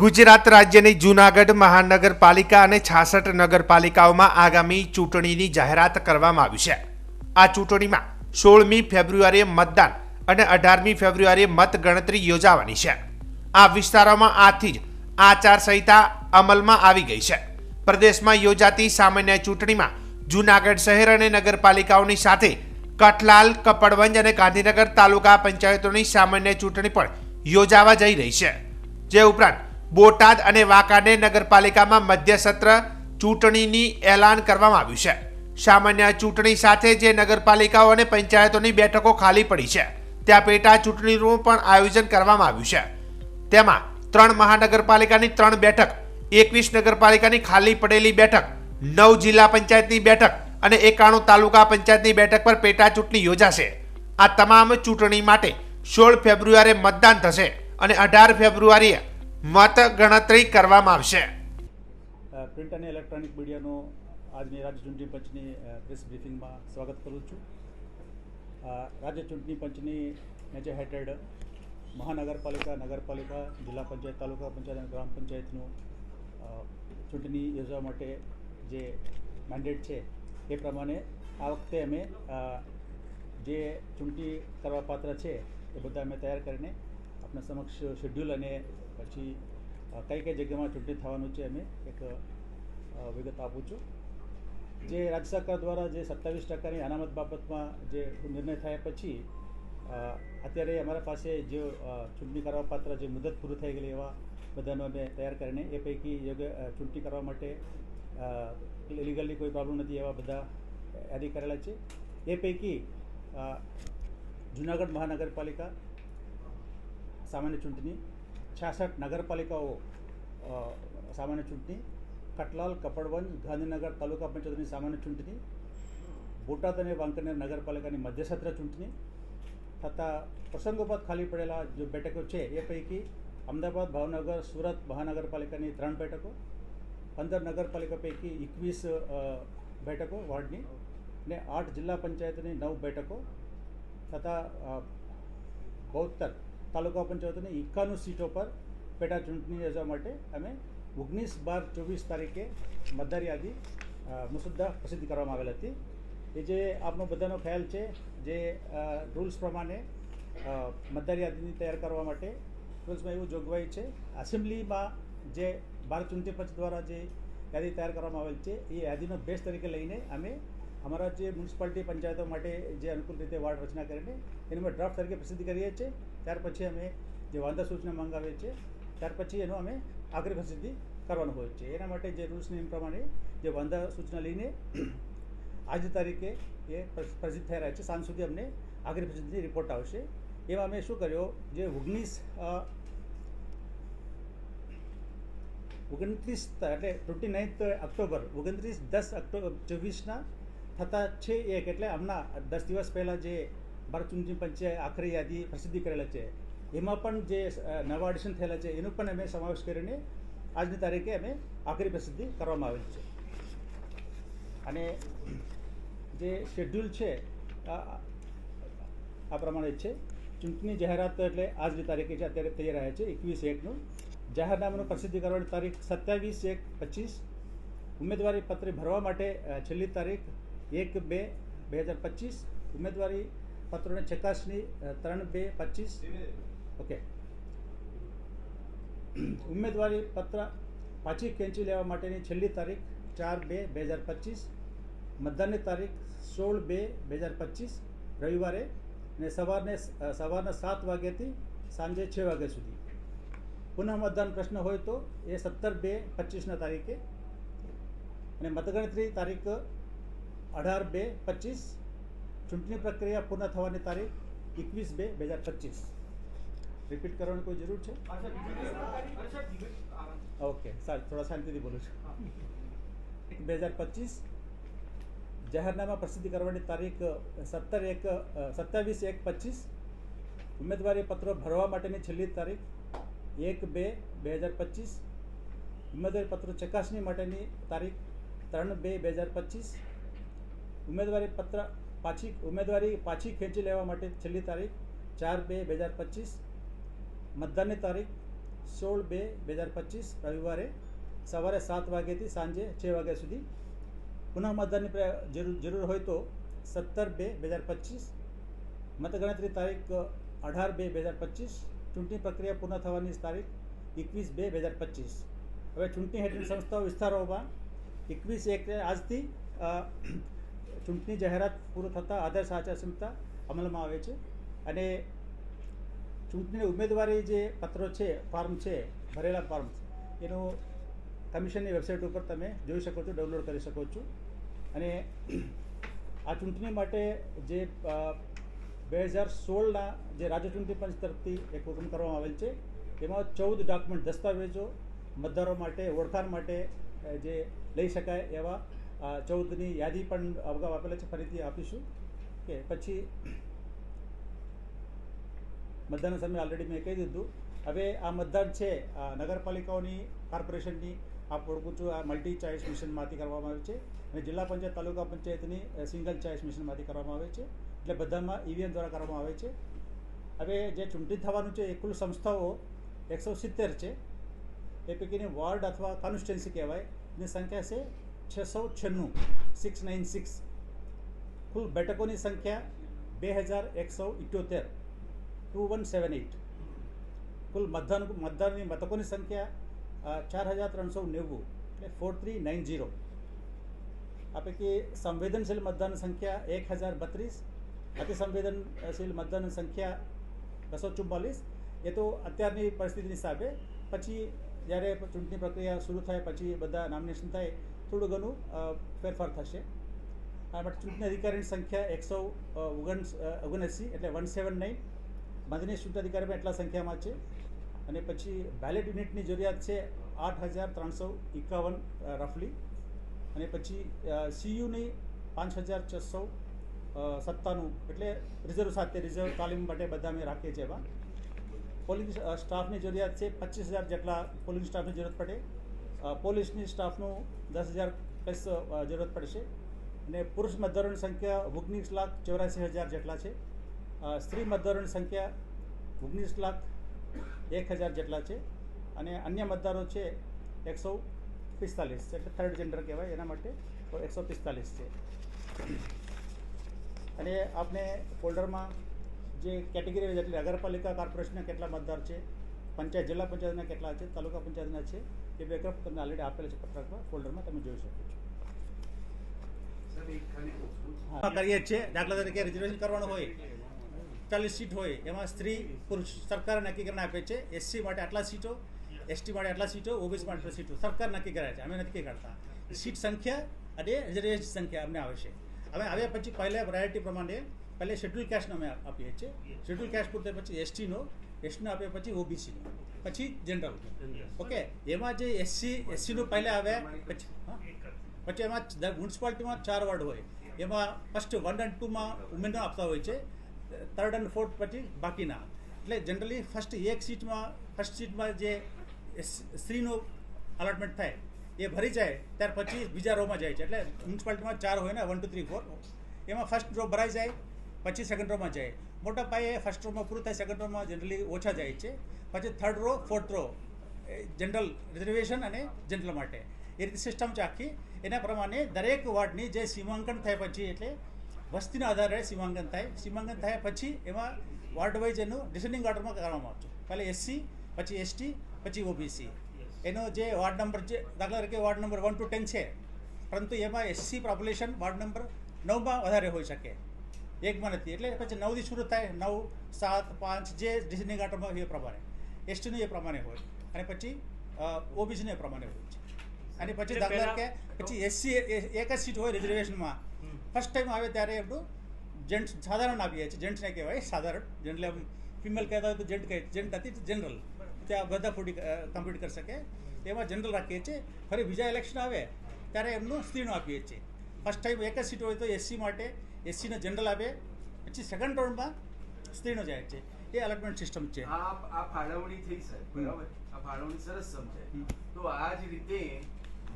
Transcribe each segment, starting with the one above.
ગુજરાત રાજ્યની જૂનાગઢ મહાનગરપાલિકા અને 66 નગરપાલિકાઓમાં આગામી ચૂંટણીની જાહેરાત કરવામાં આવી છે। આ ચૂંટણીમાં 16મી ફેબ્રુઆરીએ મતદાન અને 18મી ફેબ્રુઆરીએ મતગણતરી યોજાવાની છે। આ વિસ્તારોમાં આજથી જ આચારસંહિતા અમલમાં આવી ગઈ છે। પ્રદેશમાં યોજાતી સામાન્ય ચૂંટણીમાં જૂનાગઢ શહેર અને નગરપાલિકાઓની સાથે કઠલાલ, કપડવંજ અને ગાંધીનગર તાલુકા પંચાયતોની સામાન્ય ચૂંટણી પણ યોજાવા જઈ રહી છે। જે ઉપરાંત બોટાદ અને વાંકાનેર નગરપાલિકામાં મધ્ય સત્ર ચૂંટણીની એલાન કરવામાં આવ્યું છે। સામાન્ય ચૂંટણી સાથે જે નગરપાલિકાઓ અને પંચાયતોની બેઠકો ખાલી પડી છે ત્યાં પેટા ચૂંટણીનું પણ આયોજન કરવામાં આવ્યું છે। તેમાં 3 મહાનગરપાલિકાની 3 બેઠક, 21 નગરપાલિકાની ખાલી પડેલી બેઠક, 9 જિલ્લા પંચાયતની બેઠક અને 91 તાલુકા પંચાયતની બેઠક પર પેટા ચૂંટણી યોજાશે। આ તમામ ચૂંટણી માટે 16 ફેબ્રુઆરીએ મતદાન થશે અને 18 ફેબ્રુઆરીએ મતગણતરી કરવામાં આવશે। પ્રિન્ટ અને ઇલેક્ટ્રોનિક મીડિયાનો આજની રાજ્ય ચૂંટણી પંચની પ્રેસ બ્રીફિંગમાં સ્વાગત કરું છું। રાજ્ય ચૂંટણી પંચની નેજા હેઠળ મહાનગરપાલિકા, નગરપાલિકા, જિલ્લા પંચાયત, તાલુકા પંચાયત અને ગ્રામ પંચાયતનું ચૂંટણી યોજવા માટે જે મેન્ડેટ છે એ પ્રમાણે આ વખતે અમે જે ચૂંટણી કરવા પાત્ર છે એ બધા અમે તૈયાર કરીને આપણા સમક્ષ શેડ્યુલ અને પછી કઈ કઈ જગ્યામાં ચૂંટણી થવાનું છે અમે એક વિગત આપું છું। જે રાજ્ય સરકાર દ્વારા જે 27% અનામત બાબતમાં જે નિર્ણય થયા પછી અત્યારે અમારા પાસે જે ચૂંટણી કરવા પાત્ર જે મુદત પૂરું થઈ ગયેલી એવા બધાનો અમે તૈયાર કરીને એ પૈકી યોગ્ય ચૂંટણી કરવા માટે લીગલી કોઈ પ્રોબ્લેમ નથી એવા બધા યાદી કરેલા છે। એ પૈકી જૂનાગઢ મહાનગરપાલિકા સામાન્ય ચૂંટણી, 66 નગરપાલિકાઓ સામાન્ય ચૂંટણી, કઠલાલ, કપડવંજ, ગાંધીનગર તાલુકા પંચાયતની સામાન્ય ચૂંટણી, બોટાદ અને વાંકાનેર નગરપાલિકાની મધ્ય સત્ર ચૂંટણી તથા પ્રસંગોપાત ખાલી પડેલા જે બેઠકો છે એ પૈકી અમદાવાદ, ભાવનગર, સુરત મહાનગરપાલિકાની 3 બેઠકો, 15 નગરપાલિકા પૈકી 21 બેઠકો વોર્ડની અને 8 જિલ્લા પંચાયતની 9 બેઠકો તથા 72 તાલુકા પંચાયતોની 51 સીટો પર પેટા ચૂંટણી યોજવા માટે અમે 19/12/24 તારીખે મતદાર યાદી મુસદ્દા પ્રસિદ્ધ કરવામાં આવેલ હતી। એ જે આપનો બધાનો ખ્યાલ છે જે રૂલ્સ પ્રમાણે મતદાર યાદીની તૈયાર કરવા માટે રૂલ્સમાં એવું જોગવાઈ છે એસેમ્બલીમાં જે ભારત ચૂંટણી પંચ દ્વારા જે યાદી તૈયાર કરવામાં આવેલ છે એ યાદીનો બેઝ તરીકે લઈને અમે અમારા જે મ્યુનિસિપાલિટી પંચાયતો માટે જે અનુકૂળ રીતે વાર્ડ રચના કરીને એની અમે ડ્રાફ્ટ તરીકે પ્રસિદ્ધ કરીએ છીએ। ત્યાર પછી અમે જે વાંધા સૂચના મંગાવીએ છીએ ત્યાર પછી એનો અમે આખરી પ્રસિદ્ધિ કરવાનું હોય છે। એના માટે જે રૂલ્સ નિયમ પ્રમાણે જે વાંધા સૂચના લઈને આજની તારીખે એ પ્રસિદ્ધ થઈ રહ્યા છે। સાંજ સુધી અમને આખરી પ્રસિદ્ધિ રિપોર્ટ આવશે। એમાં અમે શું કર્યો, જે 29 એટલે 29 ઓક્ટોબર 29/10/24ના થતા 6/1 એટલે હમણાં 10 દિવસ પહેલાં જે ભારત ચૂંટણી પંચે આખરી યાદી પ્રસિદ્ધિ કરેલા છે એમાં પણ જે નવા એડિશન થયેલા છે એનો પણ અમે સમાવેશ કરીને આજની તારીખે અમે આખરી પ્રસિદ્ધિ કરવામાં આવેલ છે। અને જે શેડ્યુલ છે આ પ્રમાણે છે। ચૂંટણી જાહેરાત એટલે આજની તારીખે છે અત્યારે થઈ રહ્યા છે 21/1નું। જાહેરનામાનું પ્રસિદ્ધિ કરવાની તારીખ 27/1/25। ઉમેદવારી પત્ર ભરવા માટે છેલ્લી તારીખ 1/2/2025। ઉમેદવારી પત્રોની ચકાસણી 3/2/25। ઓકે, ઉમેદવારી પત્ર પાછી ખેંચી લેવા માટેની છેલ્લી તારીખ 4/2/2025। મતદાનની તારીખ 16/2/2025 રવિવારે અને સવારના 7 વાગ્યાથી સાંજે 6 વાગ્યા સુધી। પુનઃ મતદાન પ્રશ્ન હોય તો એ 17/2/25ના તારીખે અને મતગણતરી તારીખ 18/2/25। ચૂંટણી પ્રક્રિયા પૂર્ણ થવાની તારીખ 21/2/2025। રિપીટ કરવાની કોઈ જરૂર છે? ઓકે, સારું, થોડા શાંતિથી બોલું છું। 2025 જાહેરનામા પ્રસિદ્ધ કરવાની તારીખ 27/1/25। ઉમેદવારી પત્રો ભરવા માટેની છેલ્લી તારીખ 1/2/2025। ઉમેદવારી પત્રો ચકાસણી માટેની તારીખ 3/2/2025। ઉમેદવારી પાછી ખેંચી લેવા માટે છેલ્લી તારીખ 4/2/2025। મતદાનની તારીખ 16/2/2025 રવિવારે સવારે 7 વાગ્યાથી સાંજે 6 વાગ્યા સુધી. પુનઃ મતદાનની જરૂર હોય તો 17/2/2025. મતગણતરી તારીખ 18/2/2025. ચૂંટણી પ્રક્રિયા પૂર્ણ થવાની તારીખ 21/2/2025. હવે ચૂંટણી હેઠળ સંસ્થાઓ વિસ્તારોમાં 21/1 આજથી ચૂંટણી જાહેરાત પૂરું થતાં આદર્શ આચારસંહિતા અમલમાં આવે છે અને ચૂંટણી ઉમેદવારી જે પત્રો છે, ફોર્મ છે, ભરેલા ફોર્મ એનું કમિશનની વેબસાઇટ ઉપર તમે જોઈ શકો છો, ડાઉનલોડ કરી શકો છો. અને આ ચૂંટણી માટે જે 2016ના જે રાજ્ય ચૂંટણી પંચ તરફથી એક હુકમ કરવામાં આવેલ છે એમાં 14 ડોક્યુમેન્ટ દસ્તાવેજો મતદારો માટે ઓળખાણ માટે જે લઈ શકાય એવા 14ની યાદી પણ અગાઉ આપેલા છે, ફરીથી આપીશું. કે પછી મતદાનના સમયે ઓલરેડી મેં કહી દીધું. હવે આ મતદાન છે નગરપાલિકાઓની, કોર્પોરેશનની આપ ઓળખું છું, આ મલ્ટી ચોઇસ મિશનમાંથી કરવામાં આવે છે અને જિલ્લા પંચાયત, તાલુકા પંચાયતની સિંગલ ચોઇસ મિશનમાંથી કરવામાં આવે છે. એટલે બધામાં ઈવીએમ દ્વારા કરવામાં આવે છે. હવે જે ચૂંટણી થવાનું છે એ કુલ સંસ્થાઓ 170 છે. એ પૈકીની વોર્ડ અથવા કોન્સ્ટિટ્યુન્સી કહેવાય, એની સંખ્યા છે 696. કુલ બેઠકોની સંખ્યા 2178, 2178. કુલ મતદાનની મતકોની સંખ્યા 4390, એટલે 4390. આ પૈકી સંવેદનશીલ મતદાનની સંખ્યા 1032, અતિ સંવેદનશીલ મતદાનની સંખ્યા 244. એ તો અત્યારની પરિસ્થિતિની હિસાબે, પછી જ્યારે ચૂંટણી પ્રક્રિયા શરૂ થાય પછી બધા નોમિનેશન થાય થોડું ઘણું ફેરફાર થશે. આ માટે ચૂંટણી અધિકારીની સંખ્યા 179, એટલે 179. મદની ચૂંટણી અધિકારી પણ એટલા સંખ્યામાં છે. અને પછી બેલેટ યુનિટની જરૂરિયાત છે 8351 રફલી. અને પછી સીયુની 5697, એટલે રિઝર્વ સાથે રિઝર્વ તાલીમ માટે બધા અમે રાખીએ છીએ. એમાં પોલિંગ સ્ટાફની જરૂરિયાત છે 25000 જેટલા પોલિંગ સ્ટાફની જરૂરત પડે. પોલીસની સ્ટાફનું 10000 પ્લસ જરૂરત પડશે. અને પુરુષ મતદારોની સંખ્યા 19,84,000 જેટલા છે. સ્ત્રી મતદારોની સંખ્યા 19,01,000 જેટલા છે. અને અન્ય મતદારો છે 145, એટલે થર્ડ જેન્ડર કહેવાય, એના માટે 145 છે. અને આપણે ફોલ્ડરમાં જે કેટેગરી એટલે નગરપાલિકા, કોર્પોરેશનના કેટલા મતદાર છે, પંચાયત, જિલ્લા પંચાયતના કેટલા છે, તાલુકા પંચાયતના છે, એ બેકઅપ તમને ઓલરેડી આપેલ છે પત્રકમાં, ફોલ્ડરમાં તમે જોઈ શકો છો. કરીએ છીએ. દાખલા તરીકે રિઝર્વેશન કરવાનું હોય, 40 સીટ હોય, એમાં સ્ત્રી પુરુષ સરકાર નક્કી કરીને આપે છે. એસસી માટે આટલા સીટો, એસટી માટે આટલા સીટો, ઓબીસી માટે આટલા સીટો સરકાર નક્કી કરે છે, અમે નથી કરતા. સીટ સંખ્યા અને રિઝર્વેશન સંખ્યા અમને આવે છે. હવે આવ્યા પછી પહેલાં પ્રાયોરિટી પ્રમાણે પહેલે શેડ્યુલ કાસ્ટનો અમે આપીએ છીએ. શેડ્યુલ કાસ્ટ પૂરતે પછી એસટીનો આપ્યા, પછી ઓબીસીનો, પછી જનરલ. ઓકે, એમાં જે એસસીનું પહેલાં આવ્યા, પછી એમાં મ્યુનિસિપાલિટીમાં 4 વોર્ડ હોય, એમાં ફર્સ્ટ 1 અને 2માં ઉમેદવાર આપતા હોય છે, 3rd અને 4th પછી બાકીના. એટલે જનરલી ફર્સ્ટ સીટમાં જે સ્ત્રીનું અલોટમેન્ટ થાય એ ભરી જાય, ત્યાર પછી બીજા રોમાં જાય છે. એટલે મ્યુનિસિપાલિટીમાં 4 હોય ને, 1 2 3 4, એમાં ફર્સ્ટ રો ભરાઈ જાય, પછી સેકન્ડ રોમાં જાય. મોટા પાયે ફર્સ્ટ રોમાં પૂરું થાય, સેકન્ડ રોમાં જનરલી ઓછા જાય છે. પછી 3rd row 4th row general reservation અને જનરલ માટે એ રીતે સિસ્ટમ છે આખી. એના પ્રમાણે દરેક વોર્ડની જે સીમાંકન થાય પછી, એટલે વસ્તીના આધારે સીમાંકન થાય. સીમાંકન થયા પછી એમાં વોર્ડ વાઇઝ એનું ડિસેન્ડિંગ ઓર્ડરમાં કરવામાં આવતું. પહેલાં એસસી, પછી એસટી, પછી ઓબીસી. એનો જે વોર્ડ નંબર, જે દાખલા તરીકે વોર્ડ નંબર 1 to 10 છે, પરંતુ એમાં એસસી પોપ્યુલેશન વોર્ડ નંબર 9માં વધારે હોઈ શકે, 1માં નથી. એટલે પછી 9થી શરૂ થાય, 9, 7, 5 જે ડિસેન્ડિંગ ઓર્ડરમાં એ પ્રમાણે, એસટીનું એ પ્રમાણે હોય, અને પછી ઓબીસીનું એ પ્રમાણે હોય છે. અને પછી દાખલા તરીકે પછી એસસી એક જ સીટ હોય રિઝર્વેશનમાં, ફર્સ્ટ ટાઈમ આવે ત્યારે એમનું જેન્ટ્સ સાધારણ આપીએ છીએ. જેન્ટ્સને કહેવાય સાધારણ, જનરલી ફિમેલ કહેતા હોય તો જેન્ટ કહે, જેન્ટ હતી જનરલ, ત્યાં બધા કમ્પ્લીટ કરી શકે, એમાં જનરલ રાખીએ છીએ. ફરી બીજા ઇલેક્શન આવે ત્યારે એમનું સ્ત્રીનું આપીએ છીએ. ફર્સ્ટ ટાઈમ એક જ સીટ હોય તો એસસી માટે એસસીને જનરલ આપે, પછી સેકન્ડ રાઉન્ડમાં સ્ત્રીનો જાય છે. એ અલોટમેન્ટ સિસ્ટમ છે. આ ફાળવણી થઈ સાહેબ, બરાબર? આ ફાળવણી સરસ સમજાય. તો આ જ રીતે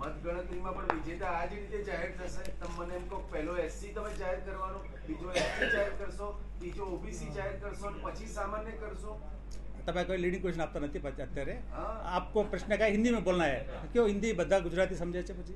મતગણતરીમાં પણ વિજેતા આ જ રીતે જાહેર થશે. તમે મને એમ કહો, પહેલો એસસી તમે જાહેર કરવાનો, બીજો એસટી જાહેર કરશો, ત્રીજો ઓબીસી જાહેર કરશો, પછી સામાન્ય કરશો. તમે કોઈ લીડિંગ ક્વેશ્ચન આપતા નથી અત્યારે હા. આપકો પ્રશ્ન કાંઈ હિન્દી में बोलना है क्यों हिंदी બધા ગુજરાતી સમજે છે પછી